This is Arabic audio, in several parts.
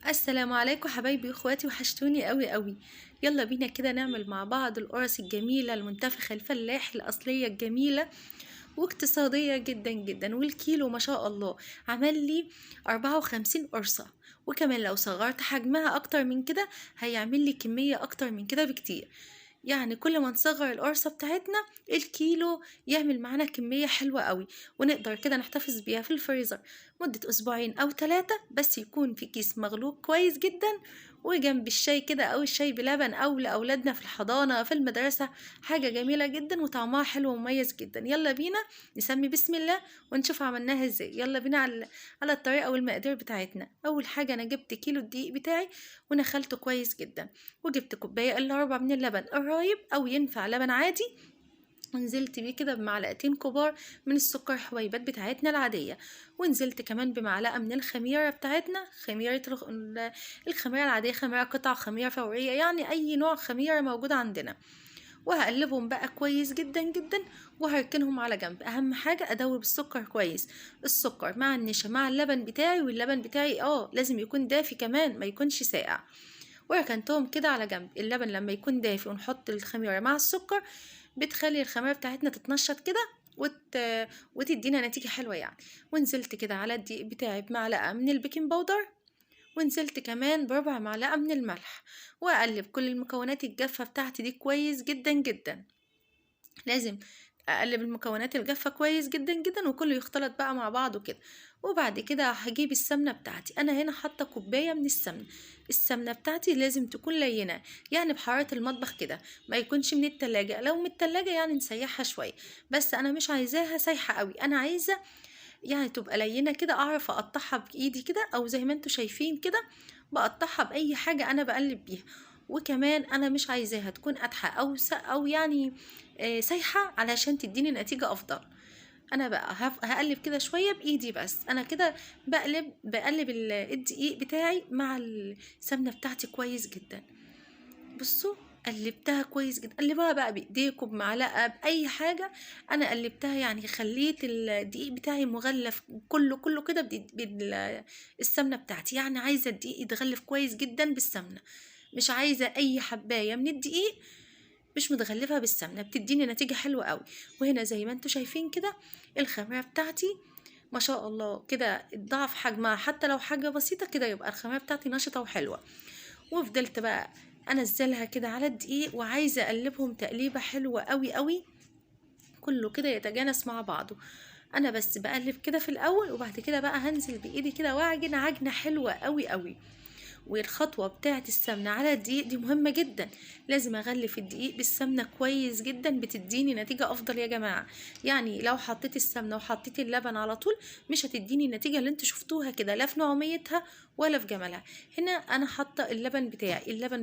السلام عليكم حبايبي واخواتي، وحشتوني قوي قوي. يلا بينا كده نعمل مع بعض القرص الجميلة المنتفخة الفلاح الأصلية الجميلة واقتصادية جدا جدا، والكيلو ما شاء الله عمل لي 54 قرصة. وكمان لو صغرت حجمها أكتر من كده هيعمل لي كمية أكتر من كده بكتير. يعني كل ما نصغر القرصة بتاعتنا الكيلو يعمل معانا كمية حلوة قوي، ونقدر كده نحتفظ بيها في الفريزر مدة أسبوعين أو 3، بس يكون في كيس مغلوق كويس جدا وجنب الشاي كده، أو الشاي بلبن، أو لأولادنا في الحضانة في المدرسة. حاجة جميلة جدا وطعمها حلو ومميز جدا. يلا بينا نسمي بسم الله ونشوف عملناها ازاي. يلا بينا على الطريقة والمقادير بتاعتنا. أول حاجة أنا جبت كيلو الدقيق بتاعي ونخلته كويس جدا، وجبت كوباية إلا ربع من اللبن الرايب أو ينفع لبن عادي، ونزلت بيه كده بمعلقتين كبار من السكر حويبات بتاعتنا العادية، ونزلت كمان بمعلقة من الخميرة بتاعتنا، خميرة الخميرة العادية، خميرة قطع، خميرة فورية، يعني أي نوع خميرة موجود عندنا. وهقلبهم بقى كويس جدا جدا وهركنهم على جنب. أهم حاجة أدوب السكر كويس، السكر مع النشا مع اللبن بتاعي، واللبن بتاعي لازم يكون دافي كمان ما يكونش ساقع. وركنتهم كده على جنب. اللبن لما يكون دافي ونحط الخميرة مع السكر بتخلي الخميرة بتاعتنا تتنشط كده وتدينا نتيجة حلوة يعني. ونزلت كده على الدقيق بتاعي بمعلقة من البيكنج باودر، ونزلت كمان بربع معلقة من الملح، وأقلب كل المكونات الجافة بتاعتي دي كويس جدا جدا. لازم اقلب المكونات الجافه كويس جدا جدا وكله يختلط بقى مع بعضه كده. وبعد كده هجيب السمنه بتاعتي. انا هنا حاطه كوبايه من السمنه. السمنه بتاعتي لازم تكون لينه، يعني بحراره المطبخ كده، ما يكونش من التلاجة. لو من التلاجة يعني نسيحها شويه، بس انا مش عايزاها سايحه قوي، انا عايزه يعني تبقى لينه كده، اعرف اقطعها بايدي كده، او زي ما انتوا شايفين كده بقطعها باي حاجه انا بقلب بيها. وكمان انا مش عايزاها تكون قادحه او يعني سايحه علشان تديني نتيجه افضل. انا بقى هقلب كده شويه بايدي، بس انا كده بقلب الدقيق بتاعي مع السمنه بتاعتي كويس جدا. بصوا، قلبتها كويس جدا. قلبوها بقى بايديكم بمعلقه باي حاجه. انا قلبتها يعني خليت الدقيق بتاعي مغلف كله كله كده بالسمنه بتاعتي. يعني عايزه الدقيق يتغلف كويس جدا بالسمنه، مش عايزه اي حبايه من الدقيق مش متغلفه بالسمنه، بتديني نتيجه حلوه قوي. وهنا زي ما انتوا شايفين كده الخميره بتاعتي ما شاء الله كده اتضاعف حجمها، حتى لو حاجه بسيطه كده يبقى الخميره بتاعتي نشطه وحلوه. وفضلت بقى انزلها كده على الدقيق، وعايزه اقلبهم تقليبه حلوه قوي قوي، كله كده يتجانس مع بعضه. انا بس بقلب كده في الاول، وبعد كده بقى هنزل بايدي كده واعجن عجنه حلوه قوي قوي. والخطوه بتاعه السمنه على الدقيق دي مهمه جدا، لازم اغلف الدقيق بالسمنه كويس جدا، بتديني نتيجه افضل يا جماعه. يعني لو حطيت السمنه وحطيت اللبن على طول مش هتديني النتيجه اللي انتوا شفتوها كده، لا في نعوميتها ولا في جمالها. هنا انا حاطه اللبن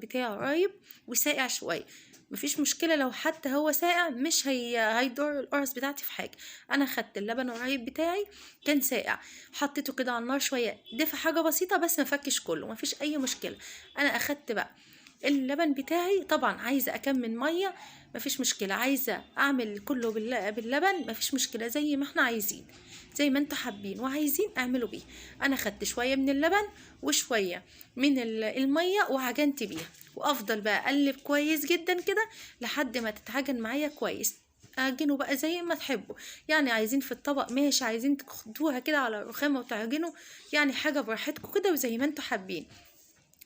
بتاعي رايب وساقع شويه، مفيش مشكله لو حتى هو ساقع، مش هيضر القرص بتاعتي في حاجه. انا خدت اللبن الرايب بتاعي كان ساقع، حطيته كده على النار شويه دفع حاجه بسيطه بس ما فكش كله، مفيش اي مشكله. انا اخدت بقى اللبن بتاعي، طبعا عايزه اكمل ميه مفيش مشكله، عايزه اعمل كله باللبن مفيش مشكله، زي ما احنا عايزين، زي ما انتوا حابين وعايزين اعملوا بيه. انا خدت شويه من اللبن وشويه من الميه وعجنت بيها، وافضل بقى اقلب كويس جدا كده لحد ما تتعجن معايا كويس. اعجنوا بقى زي ما تحبوا، يعني عايزين في الطبق ماشي، عايزين تاخدوها كده على الرخامه وتعجنوا، يعني حاجه براحتكم كده وزي ما انتوا حابين.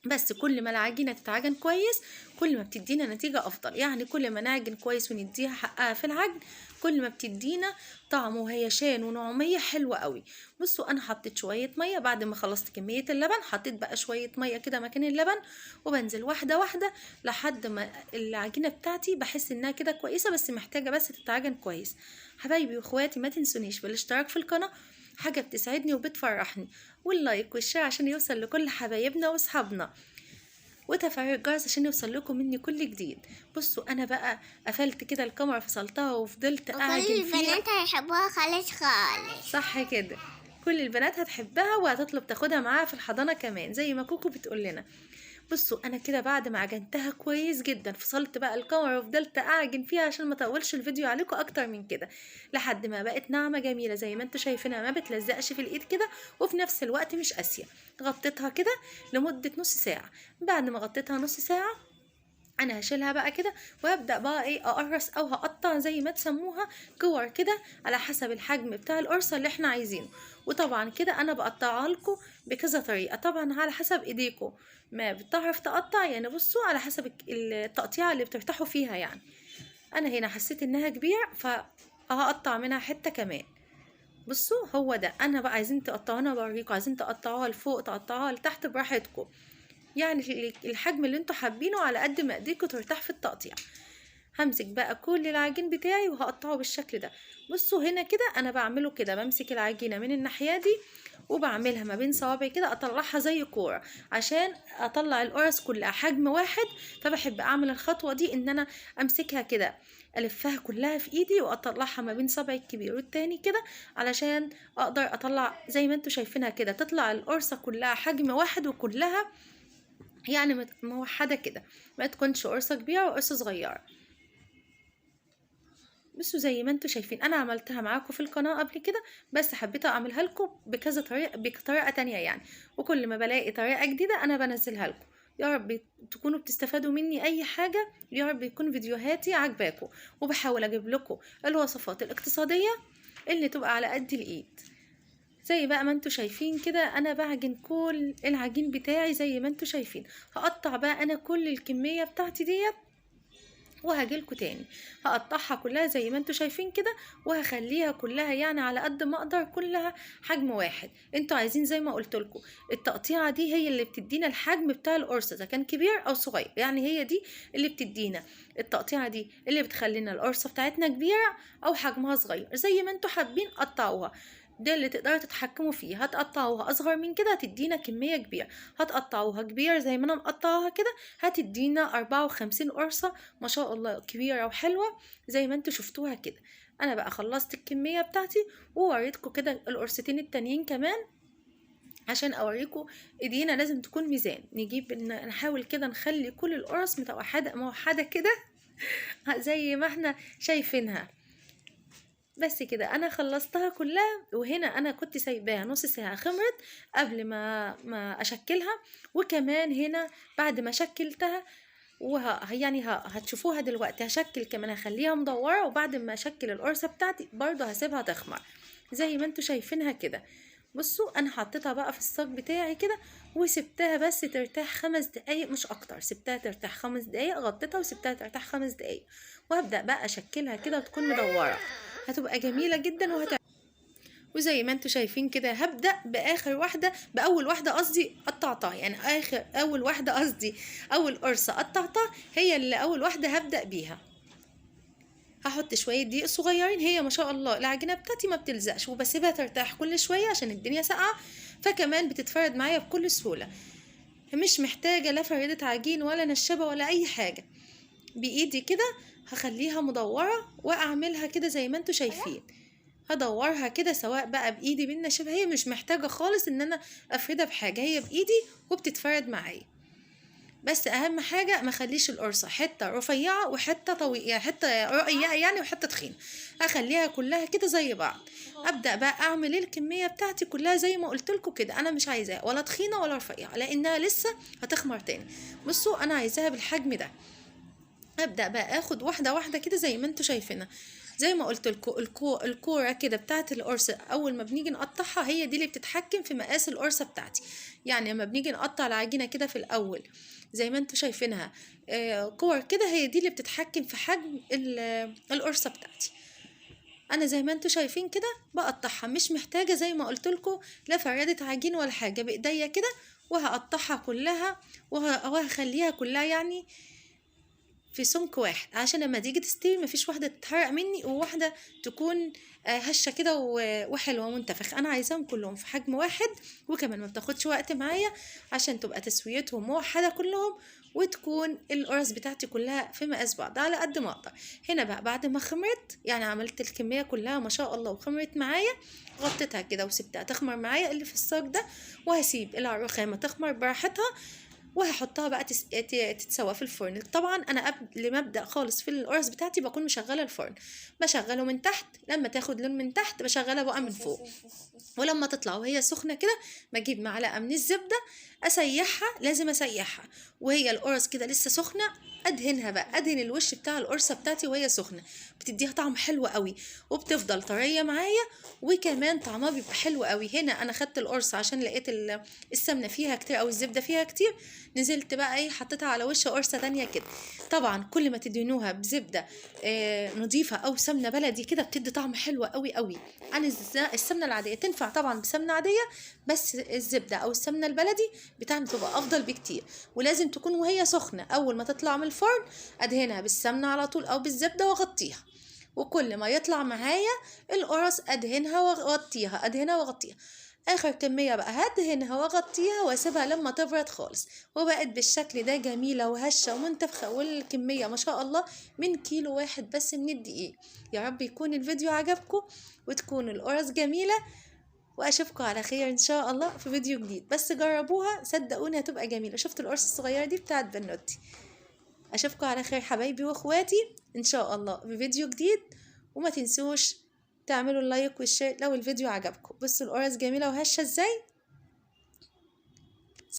بس كل ما العجينة تتعجن كويس كل ما بتدينا نتيجة أفضل، يعني كل ما نعجن كويس ونديها حقها في العجن كل ما بتدينا طعم وهيشان ونعومية حلوة قوي. بصوا، أنا حطيت شوية مية بعد ما خلصت كمية اللبن، حطيت بقى شوية مية كده مكان اللبن، وبنزل واحدة واحدة لحد ما العجينة بتاعتي بحس إنها كده كويسة، بس محتاجة بس تتعجن كويس. حبايبي واخواتي ما تنسونيش بالاشتراك في القناة، حاجة بتسعدني وبتفرحني، واللايك والشير عشان يوصل لكل حبايبنا واصحابنا، وتفعيل الجرس عشان يوصل لكم مني كل جديد. بصوا، انا بقى قفلت كده الكاميرا فصلتها وفضلت وكل اعجن فيها. البنات هيحبوها خالص خالص. صح كده، كل البنات هتحبها وهتطلب تاخدها معاها في الحضانة كمان زي ما كوكو بتقول لنا. بصوا انا كده بعد ما عجنتها كويس جدا فصلت بقى الكاميرا وفضلت اعجن فيها عشان ما اطولش الفيديو عليكم اكتر من كده، لحد ما بقت ناعمه جميله زي ما انتوا شايفينها، ما بتلزقش في الايد كده وفي نفس الوقت مش قاسيه. غطيتها كده لمده نص ساعه. بعد ما غطيتها نص ساعه انا هشيلها بقى كده وهبدا بقى ايه اقرص او هقطع زي ما تسموها كور كده على حسب الحجم بتاع القرصه اللي احنا عايزينه. وطبعا كده انا بقطعها لكم بكذا طريقه، طبعا على حسب ايديكم ما بتعرف تقطع، يعني بصوا على حسب التقطيعه اللي بترتاحوا فيها. يعني انا هنا حسيت انها كبيره فهقطع منها حته كمان. بصوا هو ده، انا بقى عايزين تقطعوها، انا بوريكم، عايزين تقطعوها لفوق تقطعوها لتحت براحتكم، يعني الحجم اللي انتوا حابينه على قد ما ايديكوا ترتاح في التقطيع. همسك بقى كل العجين بتاعي وهقطعه بالشكل ده. بصوا هنا كده انا بعمله كده، بمسك العجينه من الناحيه دي وبعملها ما بين صوابعي كده اطلعها زي كوره عشان اطلع القرص كلها حجم واحد. فبحب اعمل الخطوه دي ان انا امسكها كده الفها كلها في ايدي واطلعها ما بين صبعي الكبير والتاني كده علشان اقدر اطلع زي ما انتوا شايفينها كده، تطلع القرصه كلها حجم واحد وكلها يعني موحدة كده، ما تكونش قرصة كبيرة وقرصة صغيرة. بصوا زي ما انتوا شايفين انا عملتها معاكم في القناة قبل كده، بس حبيت اعملها لكم بكذا طريقة بطريقة تانية يعني، وكل ما بلاقي طريقة جديدة انا بنزلها لكم. يا رب تكونوا بتستفادوا مني اي حاجة، يا رب يكون فيديوهاتي عجباكم، وبحاول اجيب لكم الوصفات الاقتصادية اللي تبقى على قد الايد. زي بقى ما انتوا شايفين كده انا بعجن كل العجين بتاعي زي ما انتوا شايفين. هقطع بقى انا كل الكمية بتاعتي ديت وهجيلكوا تاني هقطعها كلها زي ما انتوا شايفين كده، وهخليها كلها يعني على قد ما اقدر كلها حجم واحد. انتوا عايزين زي ما قلتلكوا التقطيعة دي هي اللي بتدينا الحجم بتاع القرصة اذا كان كبير او صغير، يعني هي دي اللي بتدينا التقطيعة دي اللي بتخلينا القرصة بتاعتنا كبيرة او حجمها صغير. زي ما انتوا حابين قطعوها، ده اللي تقدروا تتحكموا فيه. هتقطعوها اصغر من كده هتدينا كمية كبيرة، هتقطعوها كبير زي ما انا مقطعوها كده هتدينا 54 قرصة ما شاء الله كبيرة وحلوة زي ما انتوا شفتوها كده. انا بقى خلصت الكمية بتاعتي ووريتكم كده القرصتين التانيين كمان عشان اوريكم ايدينا لازم تكون ميزان. نجيب نحاول كده نخلي كل القرص موحدة كده زي ما احنا شايفينها. بس كده انا خلصتها كلها، وهنا انا كنت سايباها نص ساعه خمرت قبل ما اشكلها. وكمان هنا بعد ما شكلتها هتشوفوها دلوقتي هشكل كمان، هخليها مدوره، وبعد ما اشكل القرصه بتاعتي برضه هسيبها تخمر زي ما انتوا شايفينها كده. بصوا انا حطيتها بقى في الصاج بتاعي كده وسبتها بس ترتاح 5 دقايق مش اكتر، سبتها ترتاح 5 دقايق، غطيتها وسبتها ترتاح 5 دقايق. وهبدأ بقى اشكلها كده وتكون مدورة، هتبقى جميلة جدا وزي ما انتوا شايفين كده هبدأ بأول واحدة قصدي قطعتها، يعني أول قرصة قطعتها هي اللي أول واحدة هبدأ بيها. هحط شوية دقيق صغيرين، هي ما شاء الله العجينة بتاعتي ما بتلزقش وبسيبها ترتاح كل شوية عشان الدنيا ساقعة، فكمان بتتفرد معايا بكل سهولة، مش محتاجة لا فردة عجين ولا نشابة ولا أي حاجة. بإيدي كده هخليها مدورة وأعملها كده زي ما انتوا شايفين، هدورها كده سواء بقى بإيدي بالنشابة، هي مش محتاجة خالص إن أنا أفردها بحاجة، هي بإيدي وبتتفرد معايا. بس اهم حاجه ما اخليش القرصه حته رفيعه وحته طويله، يعني حته رقيقه يعني وحته تخينه، اخليها كلها كده زي بعض. ابدا بقى اعمل الكميه بتاعتي كلها زي ما قلت لكم كده، انا مش عايزاها ولا تخينه ولا رفيعه لانها لسه هتخمر تاني. بصوا انا عايزاها بالحجم ده. ابدا بقى اخد واحده واحده كده زي ما انتوا شايفينها، زي ما قلت لكم الكوره كده بتاعت القرصه اول ما بنيجي نقطعها هي دي اللي بتتحكم في مقاس القرصه بتاعتي. يعني لما بنيجي نقطع العجينه كده في الاول زي ما انتوا شايفينها كور كده، هي دي اللي بتتحكم في حجم القرصه بتاعتي. انا زي ما انتوا شايفين كده بقطعها، مش محتاجه زي ما قلت لكم لا فردة عجين ولا حاجه، بايديا كده وهقطعها كلها وهخليها كلها يعني في سمك واحد عشان لما تيجي تستوي مفيش واحده تتحرق مني وواحده تكون هشه كده وحلوه ومنتفخه. انا عايزاهم كلهم في حجم واحد، وكمان ما بتاخدش وقت معايا عشان تبقى تسويتهم موحده كلهم، وتكون القرص بتاعتي كلها في مقاس بعض على قد ما اقدر. هنا بقى بعد ما خمرت يعني عملت الكميه كلها ما شاء الله وخمرت معايا، غطيتها كده وسبتها تخمر معايا اللي في الصاج ده، وهسيب الرخامه تخمر براحتها وهحطها بقى تتسوى في الفرن. طبعا انا قبل ما ابدا خالص في القرص بتاعتي بكون مشغله الفرن، بشغله من تحت، لما تاخد لون من تحت بشغلها بقى من فوق، ولما تطلع وهي سخنه كده بجيب معلقه من الزبده اسيحها، لازم اسيحها وهي القرص كده لسه سخنه، ادهنها بقى، ادهن الوش بتاع القرصه بتاعتي وهي سخنه، بتديها طعم حلو قوي وبتفضل طريه معايا، وكمان طعمها بيبقى حلو قوي. هنا انا خدت القرص عشان لقيت السمنه فيها كتير او الزبده فيها كتير، نزلت بقى ايه حطيتها على وش قرصه تانية كده. طبعا كل ما تدهنوها بزبده نظيفه او سمنه بلدي كده بتدي طعم حلو قوي قوي عن السمنه العاديه. تنفع طبعا بسمنه عاديه، بس الزبده او السمنه البلدي بتاعنا تبقى افضل بكتير. ولازم تكون وهي سخنه، اول ما تطلع من الفرن ادهنها بالسمنه على طول او بالزبده واغطيها، وكل ما يطلع معايا القرص ادهنها واغطيها، ادهنها واغطيها. اخر كمية بقى هدهنها واغطيها واسيبها لما تبرد خالص، وبقت بالشكل ده جميلة وهشة ومنتفخة، والكمية ما شاء الله من كيلو واحد بس من الدقيق. يا رب يكون الفيديو عجبكم وتكون القرص جميلة، واشوفكم على خير ان شاء الله في فيديو جديد. بس جربوها صدقوني هتبقى جميلة. شفت القرص الصغيرة دي بتاعت بنوتي. اشوفكم على خير حبايبي واخواتي ان شاء الله في فيديو جديد، وما تنسوش تعملوا اللايك والشير لو الفيديو عجبكم. بصوا القرص جميلة وهشة ازاي.